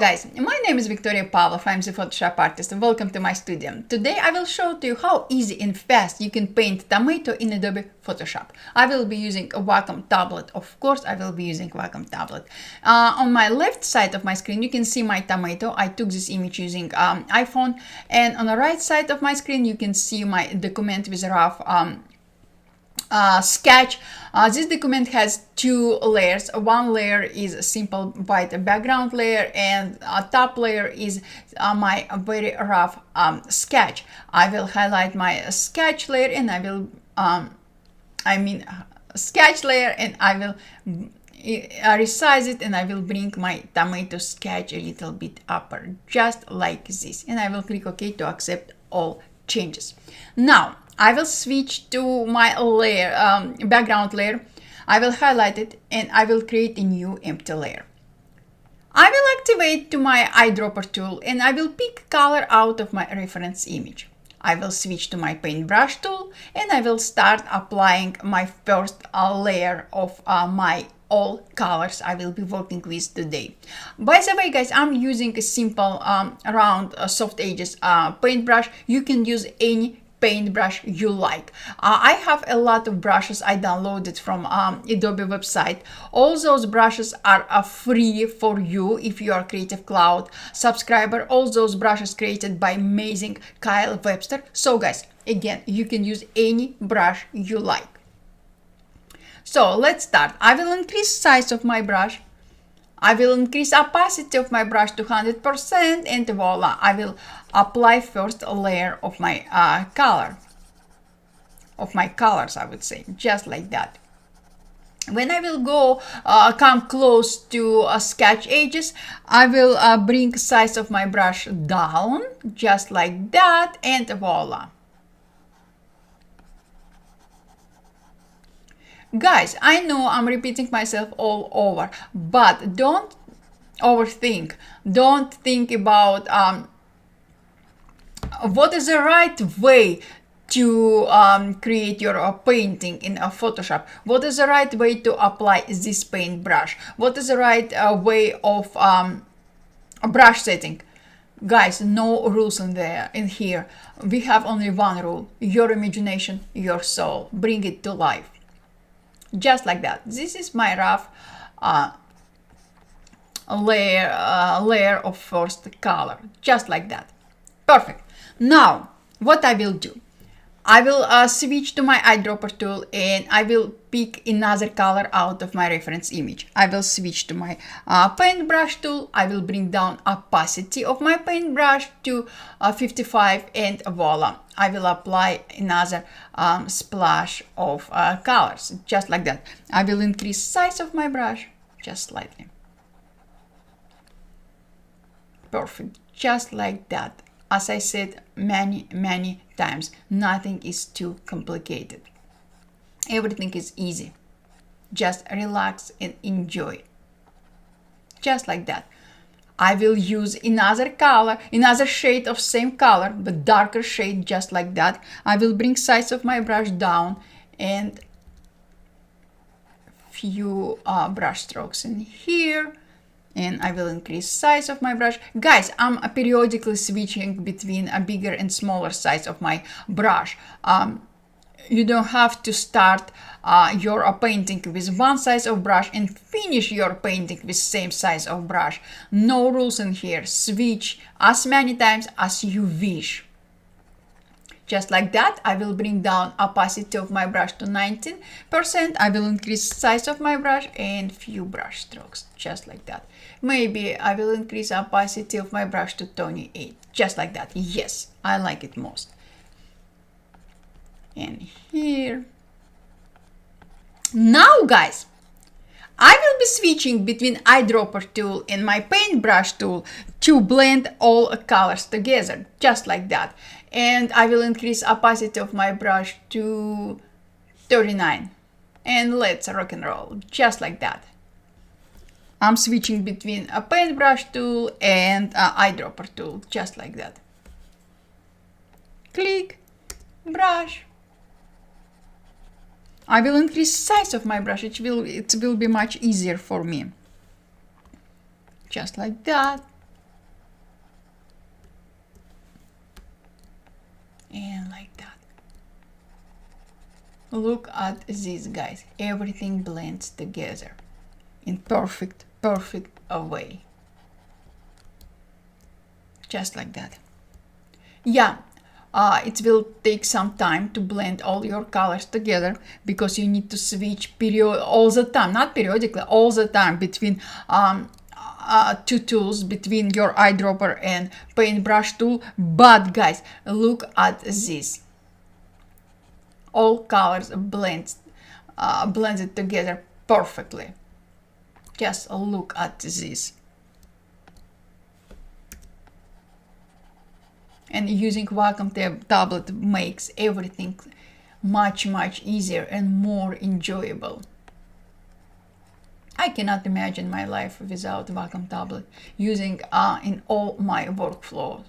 guys, my name is Victoria Pavlov. I'm the Photoshop artist. Welcome to my studio. Today I will show to you how easy and fast you can paint tomato in Adobe Photoshop. I will be using a Wacom tablet. Of course, I will be using Wacom tablet. On my left side of my screen, you can see my tomato. I took this image using iPhone. And on the right side of my screen, you can see my document with a rough sketch. This document has two layers. One layer is a simple white background layer, and a top layer is my very rough sketch. I will highlight my sketch layer, and I will sketch layer, and I will resize it, and I will bring my tomato sketch a little bit upper, just like this, and I will click OK to accept all changes. Now I will switch to my layer, background layer. I will highlight it, and I will create a new empty layer. I will activate to my eyedropper tool, and I will pick color out of my reference image. I will switch to my paintbrush tool, and I will start applying my first layer of my all colors I will be working with today. By the way, guys, I'm using a simple round soft edges paintbrush. You can use any paintbrush you like. I have a lot of brushes I downloaded from Adobe website. All those brushes are free for you if you are Creative Cloud subscriber. All those brushes created by amazing Kyle Webster. So guys, again, you can use any brush you like. So let's start. I will increase size of my brush. I will increase opacity of my brush to 100%, and voila, I will apply first a layer of my colors, I would say, just like that. When I will go come close to sketch edges, I will bring size of my brush down, just like that, and voila. Guys, I know I'm repeating myself all over, but don't overthink. Don't think about what is the right way to create your painting in Photoshop. What is the right way to apply this paintbrush? What is the right way of brush setting? Guys, no rules in here. We have only one rule: your imagination, your soul. Bring it to life. Just like that. This is my rough layer of first color, just like that. Perfect. Now what I will do, I will switch to my eyedropper tool, and I will pick another color out of my reference image. I will switch to my paintbrush tool. I will bring down opacity of my paintbrush to 55, and voila, I will apply another splash of colors, just like that. I will increase size of my brush just slightly. Perfect, just like that. As I said many times, nothing is too complicated. Everything is easy. Just relax and enjoy. Just like that. I will use another color, another shade of same color, but darker shade, just like that. I will bring size of my brush down, and few brush strokes in here. And I will increase size of my brush. Guys, I'm periodically switching between a bigger and smaller size of my brush. You don't have to start your painting with one size of brush and finish your painting with same size of brush. No rules in here. Switch as many times as you wish. Just like that, I will bring down opacity of my brush to 19%. I will increase size of my brush and few brush strokes, just like that. Maybe I will increase opacity of my brush to 28, just like that. Yes, I like it most. And here. Now, guys, I will be switching between eyedropper tool and my paintbrush tool to blend all colors together, just like that. And I will increase opacity of my brush to 39. And let's rock and roll, just like that. I'm switching between a paintbrush tool and eyedropper tool, just like that. Click, brush. I will increase size of my brush. It will be much easier for me. Just like that. And like that. Look at this, guys. Everything blends together in perfect way. Just like that. Yeah, it will take some time to blend all your colors together because you need to switch all the time, not periodically, all the time between two tools, between your eyedropper and paintbrush tool. But guys, look at this. All colors blended together perfectly. Just look at this. And using Wacom tablet makes everything much easier and more enjoyable. I cannot imagine my life without Wacom tablet, using in all my workflows,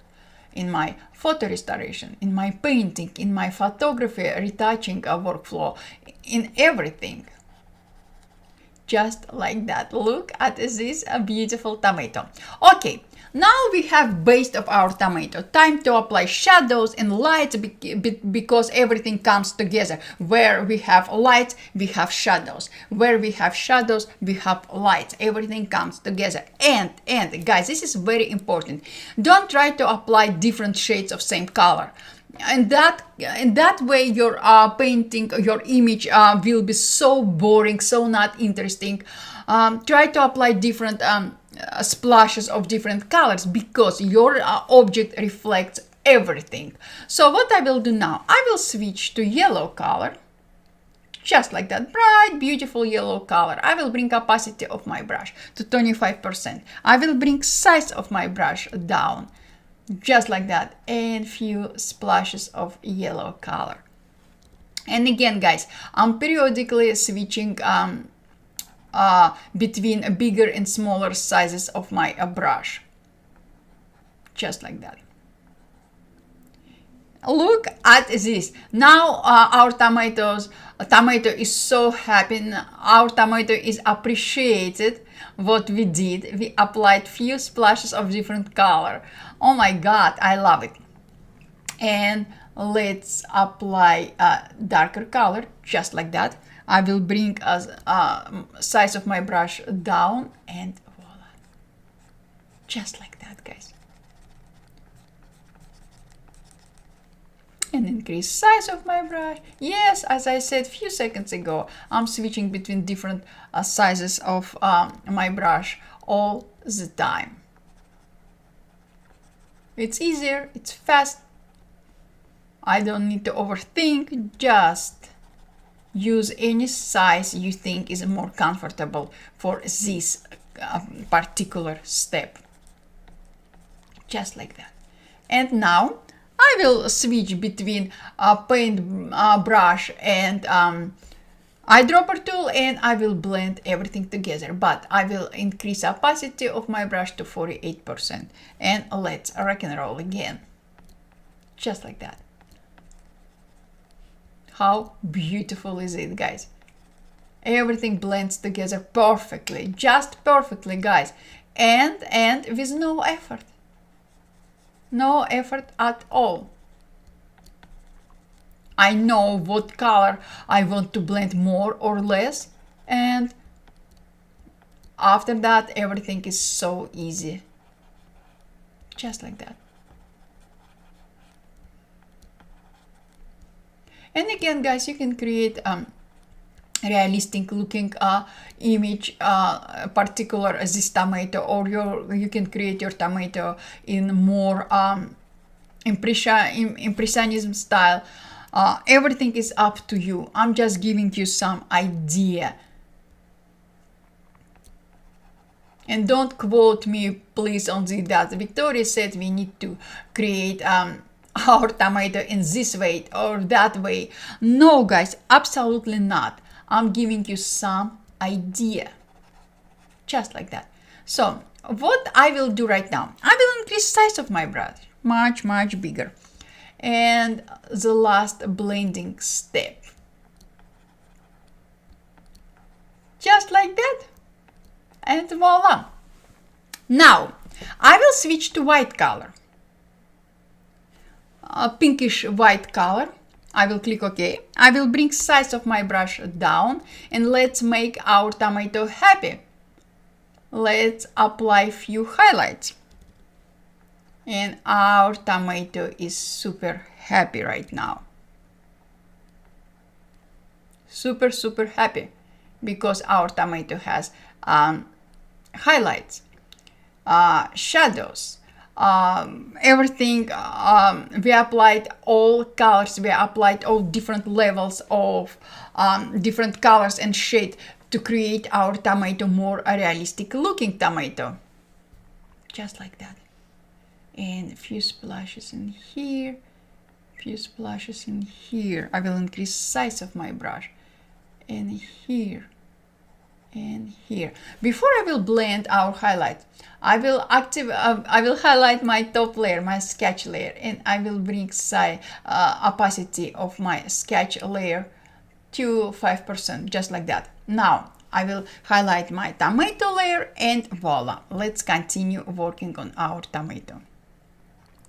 in my photo restoration, in my painting, in my photography retouching workflow, in everything. Just like that. Look at this beautiful tomato. Okay, now we have base of our tomato. Time to apply shadows and lights because everything comes together. Where we have lights, we have shadows. Where we have shadows, we have lights. Everything comes together. And guys, this is very important. Don't try to apply different shades of same color. And that way your painting, your image will be so boring, so not interesting. Try to apply different splashes of different colors because your object reflects everything. So what I will do now, I will switch to yellow color, just like that, bright, beautiful yellow color. I will bring opacity of my brush to 25%. I will bring size of my brush down, just like that, and few splashes of yellow color. And again, guys, I'm periodically switching between bigger and smaller sizes of my brush, just like that. Look at this. Now our tomato is so happy. Our tomato is appreciated what we did. We applied few splashes of different color. Oh my god, I love it. And let's apply a darker color, just like that. I will bring size of my brush down, and voila, just like that, guys. And increase size of my brush. Yes, as I said a few seconds ago, I'm switching between different sizes of my brush all the time. It's easier, it's fast. I don't need to overthink, just use any size you think is more comfortable for this particular step. Just like that. And now I will switch between paint brush and eyedropper tool, and I will blend everything together, but I will increase opacity of my brush to 48%. And let's rock and roll again. Just like that. How beautiful is it, guys? Everything blends together perfectly, just perfectly, guys, and with no effort. No effort at all. I know what color I want to blend more or less, and after that everything is so easy. Just like that. And again, guys, you can create realistic looking image, particular this tomato, or you can create your tomato in more impressionism style. Everything is up to you. I'm just giving you some idea. And don't quote me, please, on that Victoria said we need to create our tomato in this way or that way. No, guys, absolutely not. I'm giving you some idea. Just like that. So what I will do right now, I will increase size of my brush, much bigger. And the last blending step. Just like that. And voila. Now, I will switch to white color. a pinkish white color. I will click OK. I will bring size of my brush down and let's make our tomato happy. Let's apply few highlights. And our tomato is super happy right now. Super, super happy because our tomato has highlights, shadows, everything. We applied all colors, we applied all different levels of different colors and shade to create our tomato more realistic looking tomato. Just like that. And a few splashes in here, few splashes in here. I will increase size of my brush. And here and here. Before I will blend our highlight, I will highlight my top layer, my sketch layer, and I will bring opacity of my sketch layer to 5%, just like that. Now I will highlight my tomato layer and voila, let's continue working on our tomato.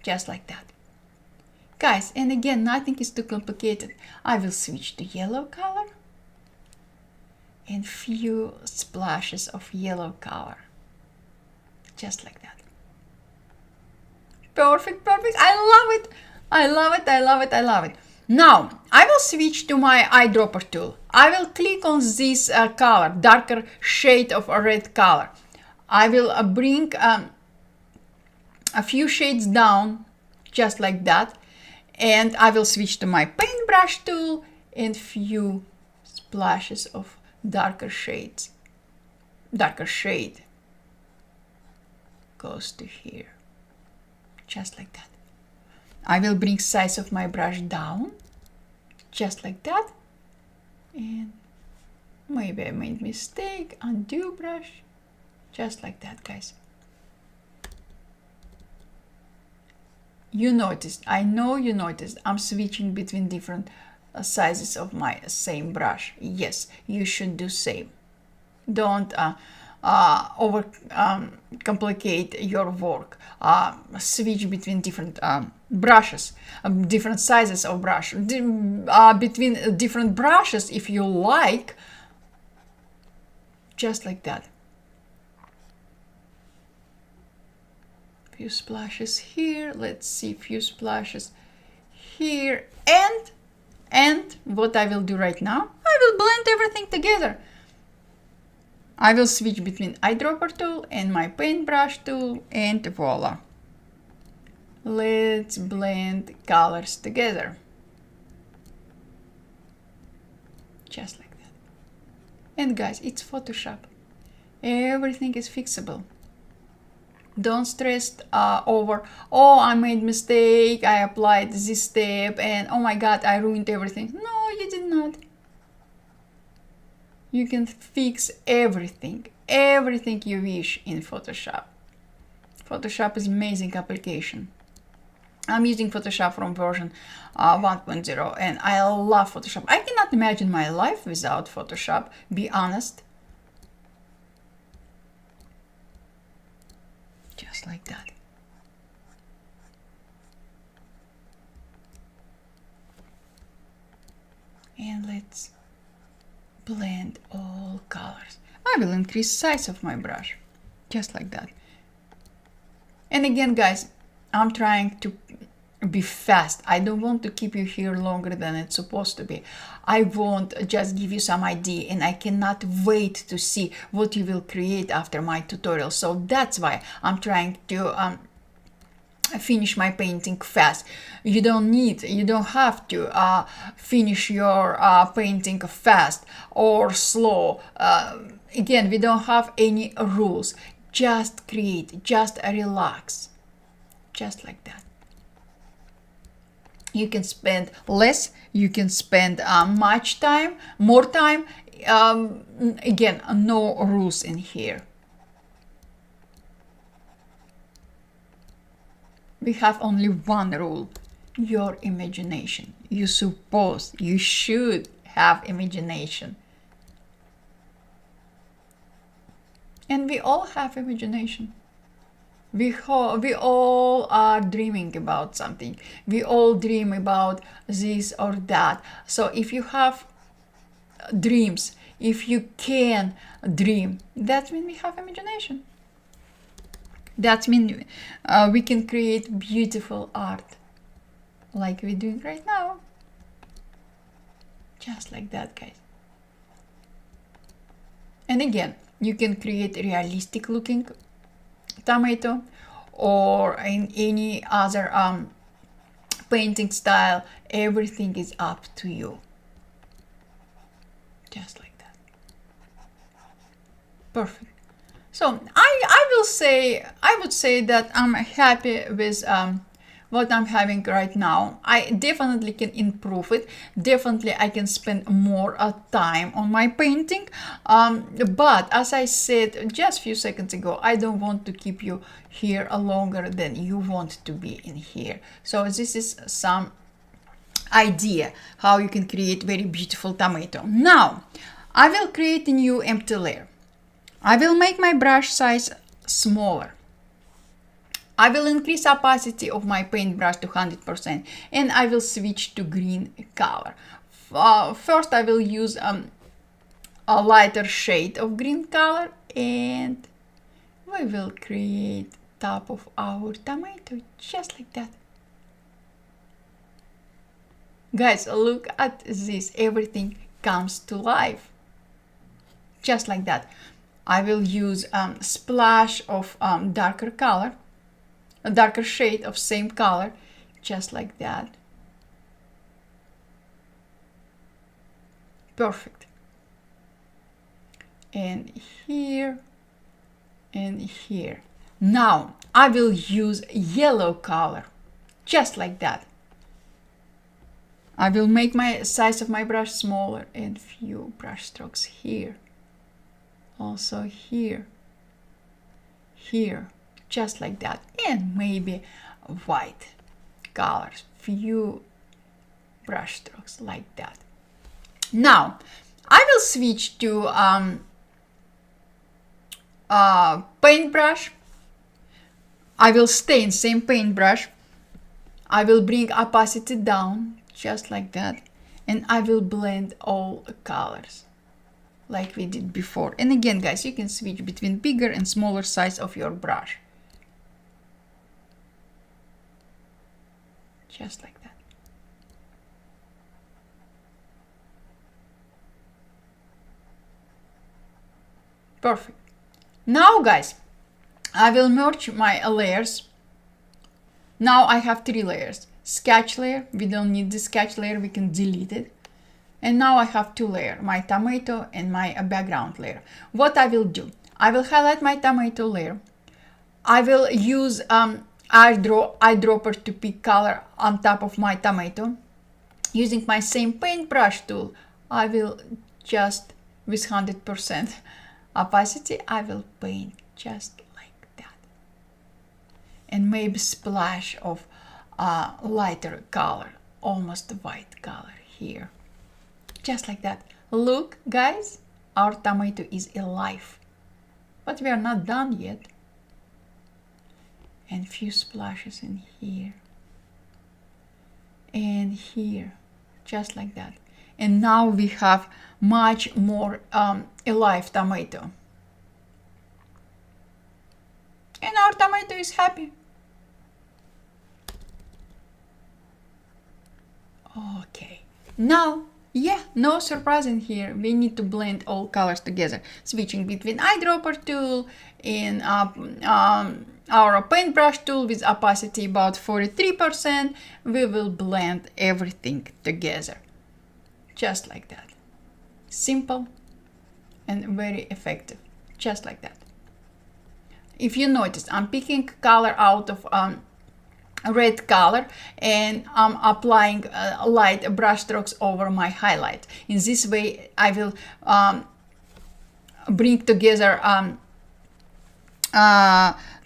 Just like that. Guys, and again, nothing is too complicated. I will switch to yellow color and few splashes of yellow color. Just like that. Perfect, perfect. I love it. I love it, I love it, I love it. Now, I will switch to my eyedropper tool. I will click on this color, darker shade of a red color. I will bring a few shades down, just like that. And I will switch to my paintbrush tool and few splashes of darker shades. Darker shade goes to here, just like that. I will bring size of my brush down, just like that. And maybe I made mistake, undo brush, just like that, guys. You noticed, I know you noticed, I'm switching between different sizes of my same brush. Yes, you should do same. Don't over complicate your work. Switch between different brushes, different sizes of brush, between different brushes if you like, just like that. Few splashes here, let's see, few splashes here, and what I will do right now, I will blend everything together. I will switch between eyedropper tool and my paintbrush tool, and voila. Let's blend colors together. Just like that. And guys, it's Photoshop. Everything is fixable. Don't stress over, oh, I made mistake, I applied this step, and oh my god, I ruined everything. No, you did not. You can fix everything you wish in Photoshop. Photoshop is amazing application. I'm using Photoshop from version 1.0 and I love Photoshop. I cannot imagine my life without Photoshop, be honest. Just like that. And let's blend all colors. I will increase size of my brush, just like that. And again, guys, I'm trying to be fast. I don't want to keep you here longer than it's supposed to be. I want just give you some idea, and I cannot wait to see what you will create after my tutorial. So that's why I'm trying to finish my painting fast. You don't have to finish your painting fast or slow. Again, we don't have any rules. Just create, just relax, just like that. You can spend less, you can spend much time, more time. Again, no rules in here. We have only one rule, your imagination. You should have imagination. And we all have imagination. we all are dreaming about something. We all dream about this or that. So if you have dreams, if you can dream, that means we have imagination. That means we can create beautiful art like we're doing right now. Just like that, guys. And again, you can create a realistic looking tomato or in any other painting style. Everything is up to you. Just like that. Perfect. So I would say that I'm happy with what I'm having right now. I definitely can improve it. Definitely I can spend more time on my painting. But as I said just a few seconds ago, I don't want to keep you here longer than you want to be in here. So this is some idea how you can create very beautiful tomato. Now I will create a new empty layer. I will make my brush size smaller. I will increase opacity of my paintbrush to 100% and I will switch to green color. First I will use a lighter shade of green color and we will create top of our tomato just like that. Guys, look at this, everything comes to life. Just like that. I will use splash of darker color, a darker shade of same color, just like that. Perfect. And here and here. Now I will use yellow color, just like that. I will make my size of my brush smaller and few brush strokes here. Also here, here, just like that, and maybe white colors, few brush strokes like that. Now I will switch to paintbrush. I will stay in same paintbrush. I will bring opacity down just like that, and I will blend all colors like we did before. And again, guys, you can switch between bigger and smaller size of your brush. Just like that. Perfect. Now, guys, I will merge my layers. Now I have 3 layers. Sketch layer, we don't need the sketch layer, we can delete it. And now I have 2 layers, my tomato and my background layer. What I will do, I will highlight my tomato layer. I will use eyedropper to pick color on top of my tomato. Using my same paintbrush tool, I will just, with 100% opacity, I will paint just like that. And maybe splash of lighter color, almost white color here. Just like that. Look, guys, our tomato is alive. But we are not done yet. And few splashes in here. And here. Just like that. And now we have much more alive tomato. And our tomato is happy. Okay. Now, yeah, no surprise in here. We need to blend all colors together. Switching between eyedropper tool and our paintbrush tool with opacity about 43%. We will blend everything together. Just like that. Simple and very effective. Just like that. If you notice, I'm picking color out of red color and I'm applying light brush strokes over my highlight. In this way I will bring together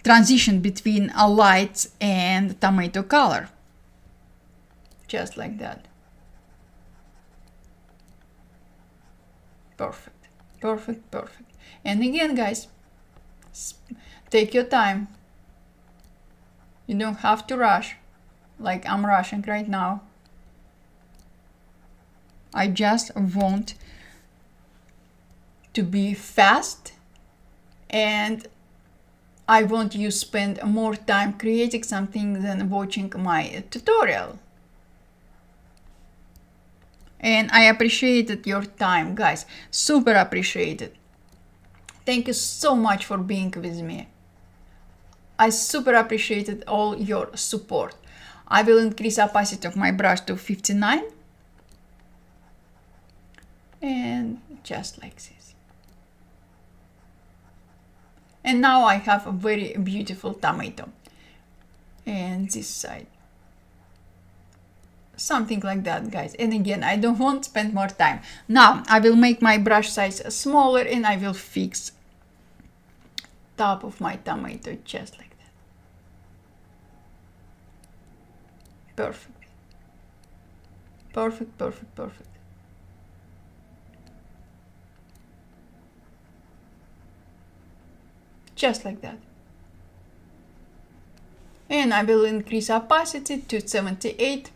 transition between a light and tomato color. Just like that. Perfect, perfect, perfect. And again, guys, take your time. You don't have to rush like I'm rushing right now. I just want to be fast, and I want you to spend more time creating something than watching my tutorial. And I appreciated your time, guys. Super appreciated. Thank you so much for being with me. I super appreciated all your support. I will increase opacity of my brush to 59. And just like this. And now I have a very beautiful tomato. And this side. Something like that, guys. And again, I don't want to spend more time. Now I will make my brush size smaller, and I will fix top of my tomato just like that. Perfect. Perfect, perfect, perfect. Just like that. And I will increase opacity to 78.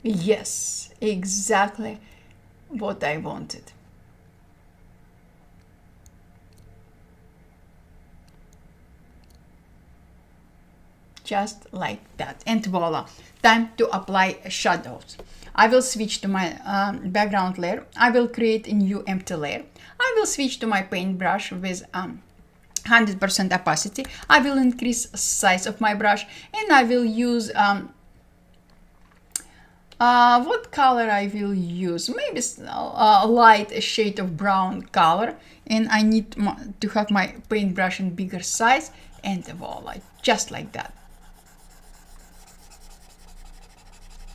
Yes, exactly what I wanted. Just like that. And voila, time to apply shadows. I will switch to my background layer. I will create a new empty layer. I will switch to my paintbrush with 100% opacity. I will increase size of my brush, and I will use what color I will use? Maybe a light shade of brown color. And I need to have my paintbrush in bigger size, and voila, just like that.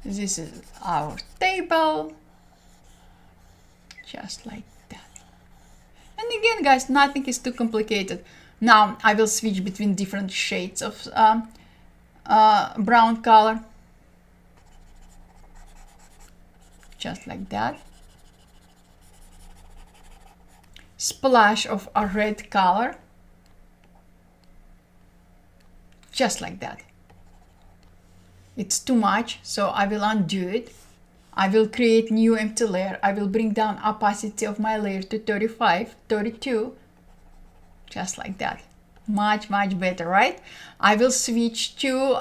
This is our table, just like that. And again, guys, nothing is too complicated. Now I will switch between different shades of brown color, just like that. Splash of a red color, just like that. It's too much, so I will undo it. I will create new empty layer. I will bring down opacity of my layer to 35, 32, just like that. Much better, right? I will switch to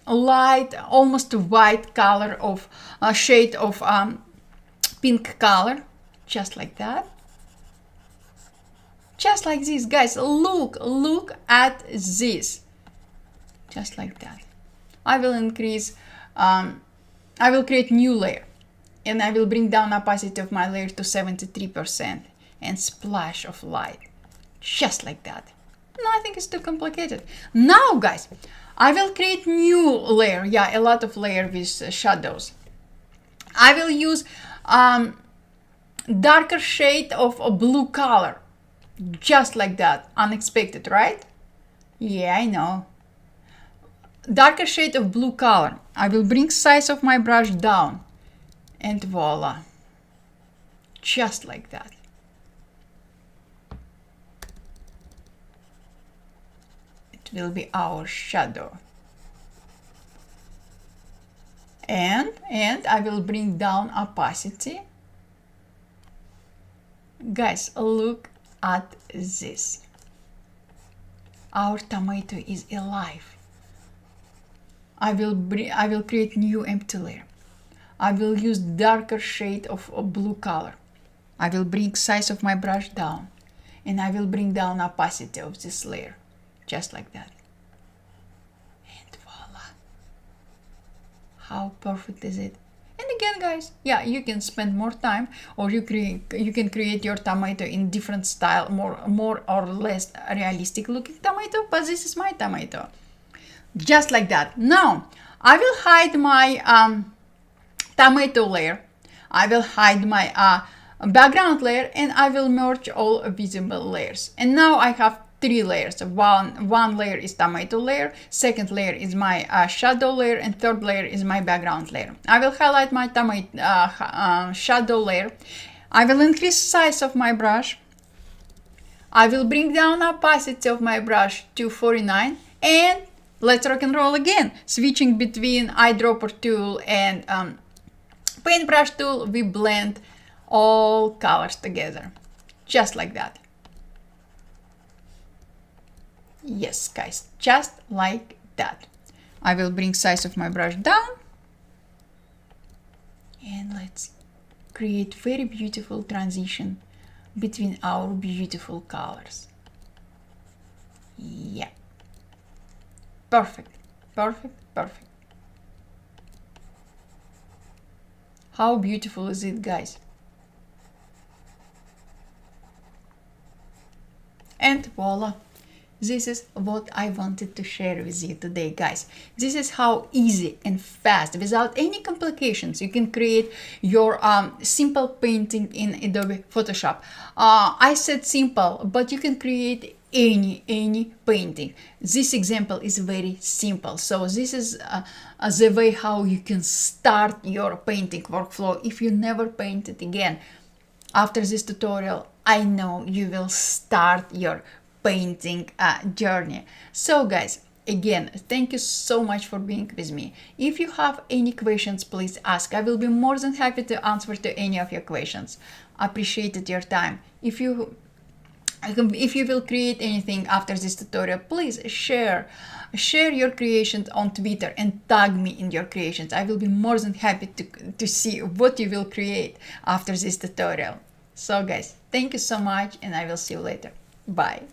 light, almost white color of a shade of pink color, just like that. Just like this, guys. Look at this, just like that. I will increase, I will create new layer, and I will bring down opacity of my layer to 73% and splash of light, just like that. Nothing is too complicated. Now, guys, I will create new layer. Yeah, a lot of layer with shadows. I will use darker shade of a blue color, just like that. Unexpected, right? Yeah, I know. Darker shade of blue color. I will bring size of my brush down, and voila, just like that. It will be our shadow. And I will bring down opacity. Guys, look at this. Our tomato is alive. I will create new empty layer. I will use darker shade of blue color. I will bring size of my brush down, and I will bring down opacity of this layer, just like that. And voila. How perfect is it? And again, guys, yeah, you can spend more time, or you can create your tomato in different style, more or less realistic looking tomato, but this is my tomato. Just like that. Now I will hide my tomato layer. I will hide my background layer, and I will merge all visible layers. And now I have three layers. One layer is tomato layer, second layer is my shadow layer, and third layer is my background layer. I will highlight my tomato shadow layer. I will increase size of my brush. I will bring down opacity of my brush to 49 and let's rock and roll again. Switching between eyedropper tool and paintbrush tool, we blend all colors together. Just like that. Yes, guys, just like that. I will bring size of my brush down. And let's create very beautiful transition between our beautiful colors. Yeah. Perfect, perfect, perfect. How beautiful is it, guys? And voila. This is what I wanted to share with you today, guys. This is how easy and fast, without any complications, you can create your simple painting in Adobe Photoshop. I said simple, but you can create any painting. This example is very simple. So this is the way how you can start your painting workflow if you never painted again. After this tutorial, I know you will start your painting journey. So guys, again, thank you so much for being with me. If you have any questions, please ask. I will be more than happy to answer to any of your questions. Appreciated your time. If you will create anything after this tutorial, please share your creations on Twitter and tag me in your creations. I will be more than happy to see what you will create after this tutorial. So guys, thank you so much and I will see you later. Bye.